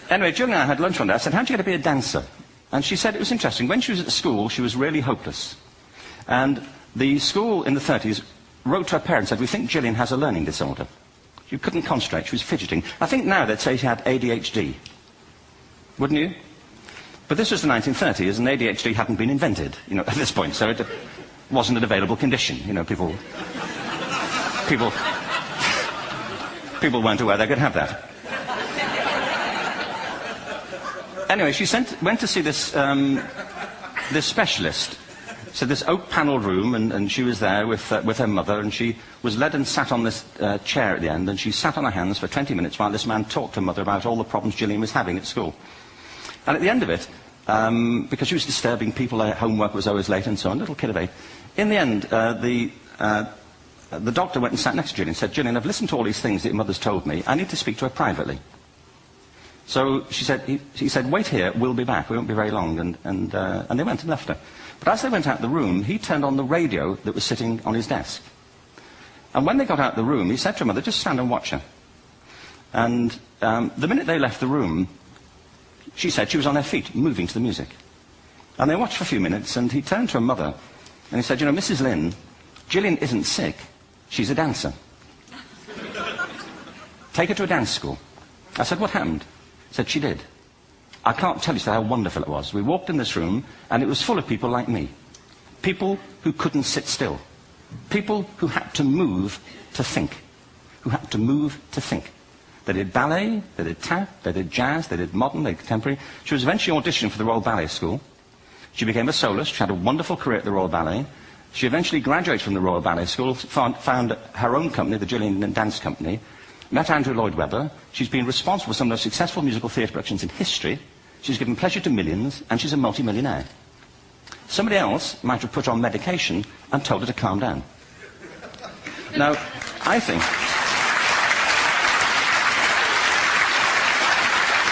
Anyway, Jill and I had lunch one day. I said, how'd you get to be a dancer? And she said it was interesting. When she was at school, she was really hopeless. And the school in the 30s wrote to her parents and said, we think Gillian has a learning disorder. She couldn't concentrate, she was fidgeting. I think now they'd say she had ADHD. Wouldn't you? But this was the 1930s, and ADHD hadn't been invented, you know, at this point, so it wasn't an available condition. You know, people weren't aware they could have that. Anyway, she went to see this specialist. So this oak-panelled room, and she was there with her mother, and she was led and sat on this chair at the end, and she sat on her hands for 20 minutes while this man talked to her mother about all the problems Gillian was having at school. And at the end of it, because she was disturbing people, her homework was always late and so on, little kid of 8, in the end, the doctor went and sat next to Gillian and said, Gillian, I've listened to all these things that your mother's told me. I need to speak to her privately. So he said, wait here, we'll be back. We won't be very long. And they went and left her. But as they went out the room, he turned on the radio that was sitting on his desk. And when they got out the room, he said to her mother, just stand and watch her. And the minute they left the room, she said she was on her feet, moving to the music. And they watched for a few minutes, and he turned to her mother, and he said, you know, Mrs. Lynn, Gillian isn't sick, she's a dancer. Take her to a dance school. I said, what happened? He said, she did. I can't tell you how wonderful it was. We walked in this room, and it was full of people like me. People who couldn't sit still. People who had to move to think. Who had to move to think. They did ballet, they did tap, they did jazz, they did modern, they did contemporary. She was eventually auditioned for the Royal Ballet School. She became a soloist. She had a wonderful career at the Royal Ballet. She eventually graduated from the Royal Ballet School, found her own company, the Gillian Dance Company, met Andrew Lloyd Webber. She's been responsible for some of the most successful musical theatre productions in history. She's given pleasure to millions, and she's a multi-millionaire. Somebody else might have put her on medication and told her to calm down. Now, I think...